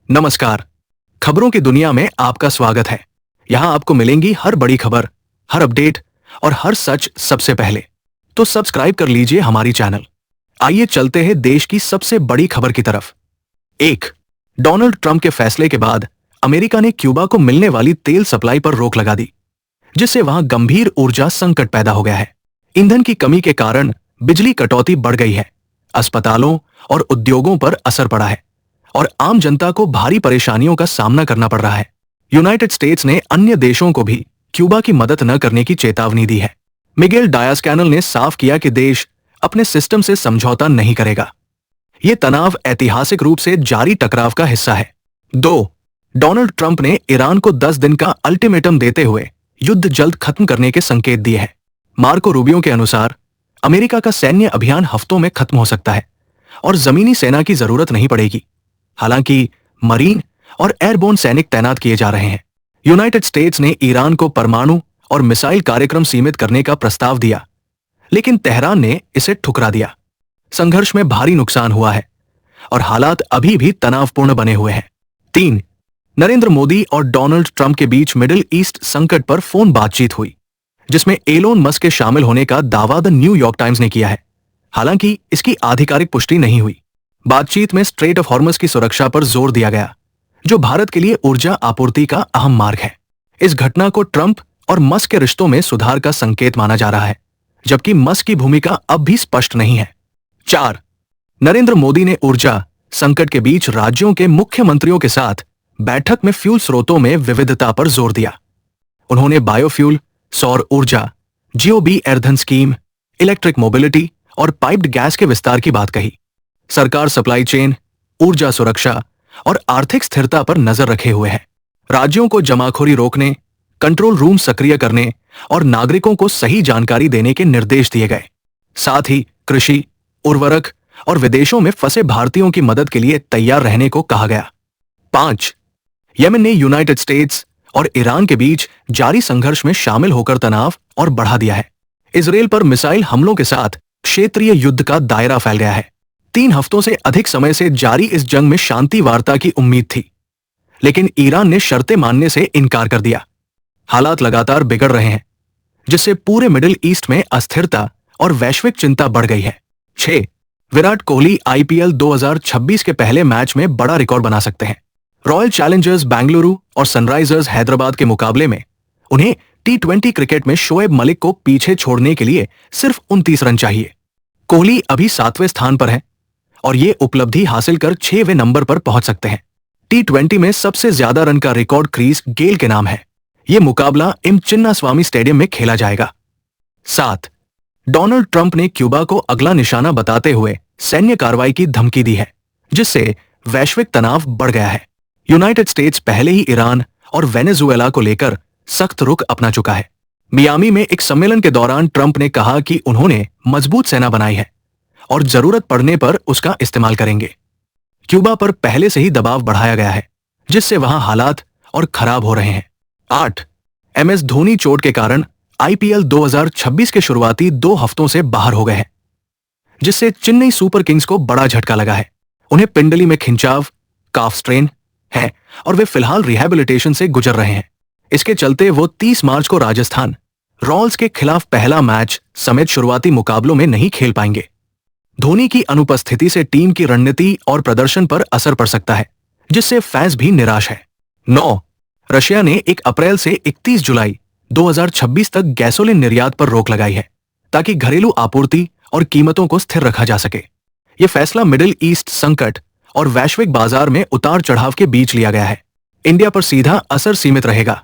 नमस्कार। खबरों की दुनिया में आपका स्वागत है। यहाँ आपको मिलेंगी हर बड़ी खबर, हर अपडेट और हर सच सबसे पहले। तो सब्सक्राइब कर लीजिए हमारी चैनल। आइए चलते हैं देश की सबसे बड़ी खबर की तरफ। 1. डोनाल्ड ट्रंप के फैसले के बाद अमेरिका ने क्यूबा को मिलने वाली तेल सप्लाई पर रोक लगा दी, जिससे वहां गंभीर ऊर्जा संकट पैदा हो गया है। ईंधन की कमी के कारण बिजली कटौती बढ़ गई है, अस्पतालों और उद्योगों पर असर पड़ा है और आम जनता को भारी परेशानियों का सामना करना पड़ रहा है। यूनाइटेड स्टेट्स ने अन्य देशों को भी क्यूबा की मदद न करने की चेतावनी दी है। मिगेल डायस-कैनेल ने साफ किया कि देश अपने सिस्टम से समझौता नहीं करेगा। ये तनाव ऐतिहासिक रूप से जारी टकराव का हिस्सा है। 2. डोनाल्ड ट्रंप ने ईरान को 10 दिन का अल्टीमेटम देते हुए युद्ध जल्द खत्म करने के संकेत दिए हैं। मार्को रूबियो के अनुसार अमेरिका का सैन्य अभियान हफ्तों में खत्म हो सकता है और जमीनी सेना की जरूरत नहीं पड़ेगी। हालांकि मरीन और एयरबोर्न सैनिक तैनात किए जा रहे हैं। यूनाइटेड स्टेट्स ने ईरान को परमाणु और मिसाइल कार्यक्रम सीमित करने का प्रस्ताव दिया, लेकिन तेहरान ने इसे ठुकरा दिया। संघर्ष में भारी नुकसान हुआ है और हालात अभी भी तनावपूर्ण बने हुए हैं। 3. नरेंद्र मोदी और डोनाल्ड ट्रंप के बीच मिडिल ईस्ट संकट पर फोन बातचीत हुई, जिसमें एलोन मस्क के शामिल होने का दावा द न्यूयॉर्क टाइम्स ने किया है। हालांकि इसकी आधिकारिक पुष्टि नहीं हुई। बातचीत में स्ट्रेट ऑफ हॉर्मस की सुरक्षा पर जोर दिया गया, जो भारत के लिए ऊर्जा आपूर्ति का अहम मार्ग है। इस घटना को ट्रंप और मस्क के रिश्तों में सुधार का संकेत माना जा रहा है, जबकि मस्क की भूमिका अब भी स्पष्ट नहीं है। 4. नरेंद्र मोदी ने ऊर्जा संकट के बीच राज्यों के मुख्यमंत्रियों के साथ बैठक में फ्यूल स्रोतों में विविधता पर जोर दिया। उन्होंने बायोफ्यूल, सौर ऊर्जा, जियो ईंधन स्कीम, इलेक्ट्रिक मोबिलिटी और पाइप्ड गैस के विस्तार की बात कही। सरकार सप्लाई चेन, ऊर्जा सुरक्षा और आर्थिक स्थिरता पर नजर रखे हुए है। राज्यों को जमाखोरी रोकने, कंट्रोल रूम सक्रिय करने और नागरिकों को सही जानकारी देने के निर्देश दिए गए। साथ ही कृषि, उर्वरक और विदेशों में फंसे भारतीयों की मदद के लिए तैयार रहने को कहा गया। 5. यमन ने यूनाइटेड स्टेट्स और ईरान के बीच जारी संघर्ष में शामिल होकर तनाव और बढ़ा दिया है। इजरायल पर मिसाइल हमलों के साथ क्षेत्रीय युद्ध का दायरा फैल गया है। 3 हफ्तों से अधिक समय से जारी इस जंग में शांति वार्ता की उम्मीद थी, लेकिन ईरान ने शर्तें मानने से इनकार कर दिया। हालात लगातार बिगड़ रहे हैं, जिससे पूरे मिडिल ईस्ट में अस्थिरता और वैश्विक चिंता बढ़ गई है। 6. विराट कोहली आईपीएल 2026 के पहले मैच में बड़ा रिकॉर्ड बना सकते हैं। रॉयल चैलेंजर्स बेंगलुरु और सनराइजर्स हैदराबाद के मुकाबले में उन्हें T20 क्रिकेट में शोएब मलिक को पीछे छोड़ने के लिए सिर्फ 29 रन चाहिए। कोहली अभी 7वें स्थान पर है और ये उपलब्धि हासिल कर 6वें नंबर पर पहुंच सकते हैं। T20 में सबसे ज्यादा रन का रिकॉर्ड क्रिस गेल के नाम है। ये मुकाबला एम चिन्नास्वामी स्टेडियम में खेला जाएगा। 7. डोनाल्ड ट्रंप ने क्यूबा को अगला निशाना बताते हुए सैन्य कार्रवाई की धमकी दी है, जिससे वैश्विक तनाव बढ़ गया है। यूनाइटेड स्टेट्स पहले ही ईरान और वेनेजुएला को लेकर सख्त रुख अपना चुका है। मियामी में एक सम्मेलन के दौरान ट्रंप ने कहा कि उन्होंने मजबूत सेना बनाई है और जरूरत पड़ने पर उसका इस्तेमाल करेंगे। क्यूबा पर पहले से ही दबाव बढ़ाया गया है, जिससे वहां हालात और खराब हो रहे हैं। 8. MS धोनी चोट के कारण आईपीएल 2026 के शुरुआती 2 हफ्तों से बाहर हो गए हैं, जिससे चेन्नई सुपर किंग्स को बड़ा झटका लगा है। उन्हें पिंडली में खिंचाव, काफ स्ट्रेन है और वे फिलहाल रिहैबिलिटेशन से गुजर रहे हैं। इसके चलते वो 30 मार्च को राजस्थान रॉयल्स के खिलाफ पहला मैच समेत शुरुआती मुकाबलों में नहीं खेल पाएंगे। धोनी की अनुपस्थिति से टीम की रणनीति और प्रदर्शन पर असर पड़ सकता है, जिससे फैंस भी निराश है। 9. रशिया ने 1 अप्रैल से 31 जुलाई 2026 तक गैसोलीन निर्यात पर रोक लगाई है, ताकि घरेलू आपूर्ति और कीमतों को स्थिर रखा जा सके। यह फैसला मिडिल ईस्ट संकट और वैश्विक बाजार में उतार चढ़ाव के बीच लिया गया है। इंडिया पर सीधा असर सीमित रहेगा,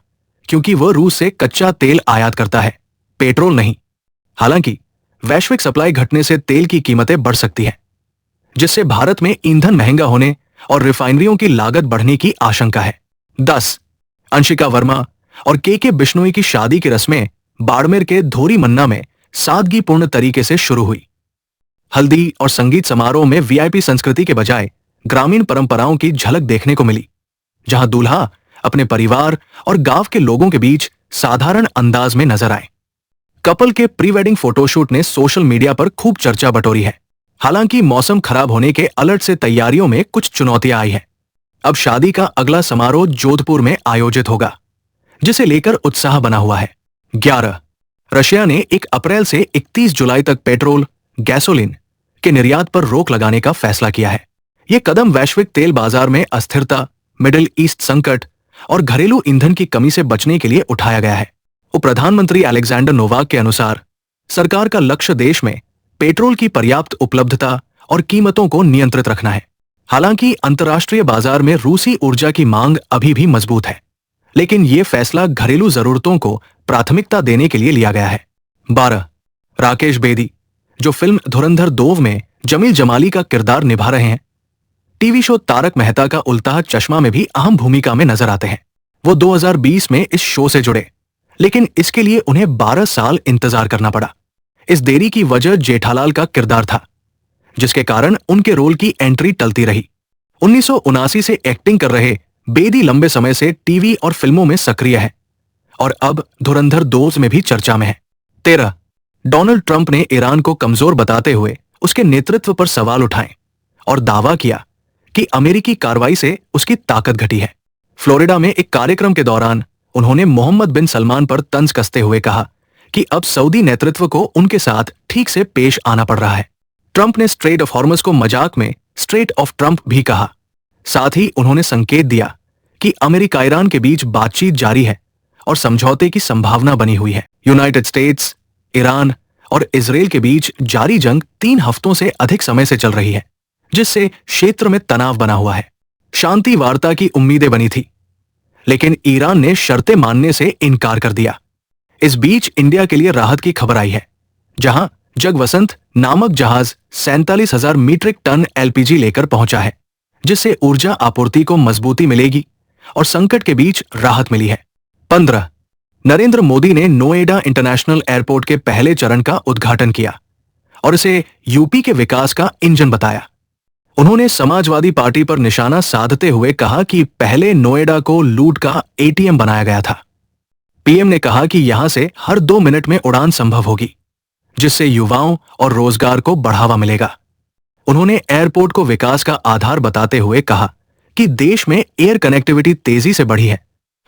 क्योंकि वह रूस से कच्चा तेल आयात करता है, पेट्रोल नहीं। हालांकि वैश्विक सप्लाई घटने से तेल की कीमतें बढ़ सकती हैं, जिससे भारत में ईंधन महंगा होने और रिफाइनरियों की लागत बढ़ने की आशंका है। 10. अंशिका वर्मा और के बिश्नोई की शादी की रस्में बाड़मेर के धोरी मन्ना में सादगीपूर्ण तरीके से शुरू हुई। हल्दी और संगीत समारोह में वीआईपी संस्कृति के बजाय ग्रामीण परंपराओं की झलक देखने को मिली, जहां दूल्हा अपने परिवार और गांव के लोगों के बीच साधारण अंदाज में नजर आए। कपल के प्री वेडिंग फोटोशूट ने सोशल मीडिया पर खूब चर्चा बटोरी है। हालांकि मौसम खराब होने के अलर्ट से तैयारियों में कुछ चुनौतियां आई है। अब शादी का अगला समारोह जोधपुर में आयोजित होगा, जिसे लेकर उत्साह बना हुआ है। 11 रशिया ने 1 अप्रैल से 31 जुलाई तक पेट्रोल, गैसोलीन के निर्यात पर रोक लगाने का फैसला किया है। यह कदम वैश्विक तेल बाजार में अस्थिरता, मिडिल ईस्ट संकट और घरेलू ईंधन की कमी से बचने के लिए उठाया गया है। उप प्रधानमंत्री अलेक्जेंडर नोवाक के अनुसार सरकार का लक्ष्य देश में पेट्रोल की पर्याप्त उपलब्धता और कीमतों को नियंत्रित रखना है। हालांकि अंतर्राष्ट्रीय बाजार में रूसी ऊर्जा की मांग अभी भी मजबूत है, लेकिन यह फैसला घरेलू जरूरतों को प्राथमिकता देने के लिए लिया गया है। 12 राकेश बेदी, जो फिल्म धुरंधर 2 में जमील जमाली का किरदार निभा रहे हैं, टीवी शो तारक मेहता का उल्टा चश्मा में भी अहम भूमिका में नजर आते हैं। वो 2020 में इस शो से जुड़े, लेकिन इसके लिए उन्हें 12 साल इंतजार करना पड़ा। इस देरी की वजह जेठालाल का किरदार था, जिसके कारण उनके रोल की एंट्री टलती रही। 1979 से एक्टिंग कर रहे बेदी लंबे समय से टीवी और फिल्मों में सक्रिय है और अब धुरंधर 2 में भी चर्चा में है। 13 डोनाल्ड ट्रंप ने ईरान को कमजोर बताते हुए उसके नेतृत्व पर सवाल उठाए और दावा किया कि अमेरिकी कार्रवाई से उसकी ताकत घटी है। फ्लोरिडा में एक कार्यक्रम के दौरान उन्होंने मोहम्मद बिन सलमान पर तंज कसते हुए कहा कि अब सऊदी नेतृत्व को उनके साथ ठीक से पेश आना पड़ रहा है। ट्रंप ने स्ट्रेट ऑफ हॉर्मस को मजाक में स्ट्रेट ऑफ ट्रंप भी कहा। साथ ही उन्होंने संकेत दिया कि अमेरिका ईरान के बीच बातचीत जारी है और समझौते की संभावना बनी हुई है। यूनाइटेड स्टेट्स, ईरान और इजराइल के बीच जारी जंग 3 हफ्तों से अधिक समय से चल रही है, जिससे क्षेत्र में तनाव बना हुआ है। शांति वार्ता की उम्मीदें बनी थी, लेकिन ईरान ने शर्तें मानने से इनकार कर दिया। इस बीच इंडिया के लिए राहत की खबर आई है, जहां जगवसंत नामक जहाज 47,000 मीट्रिक टन एलपीजी लेकर पहुंचा है, जिससे ऊर्जा आपूर्ति को मजबूती मिलेगी और संकट के बीच राहत मिली है। 15 नरेंद्र मोदी ने नोएडा इंटरनेशनल एयरपोर्ट के पहले चरण का उद्घाटन किया और इसे यूपी के विकास का इंजन बताया। उन्होंने समाजवादी पार्टी पर निशाना साधते हुए कहा कि पहले नोएडा को लूट का एटीएम बनाया गया था। पीएम ने कहा कि यहां से हर 2 मिनट में उड़ान संभव होगी, जिससे युवाओं और रोजगार को बढ़ावा मिलेगा। उन्होंने एयरपोर्ट को विकास का आधार बताते हुए कहा कि देश में एयर कनेक्टिविटी तेजी से बढ़ी है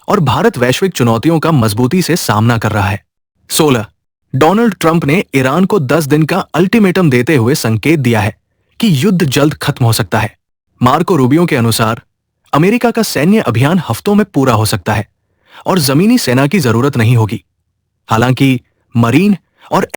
और भारत वैश्विक चुनौतियों का मजबूती से सामना कर रहा है। 16 डोनाल्ड ट्रंप ने ईरान को 10 दिन का अल्टीमेटम देते हुए संकेत दिया है कि युद्ध जल्द खत्म हो सकता है। मार्को रूबियो के अनुसार अमेरिका का सैन्य अभियान हफ्तों में पूरा हो सकता है और जमीनी सेना की जरूरत नहीं होगी। हालांकि मरीन और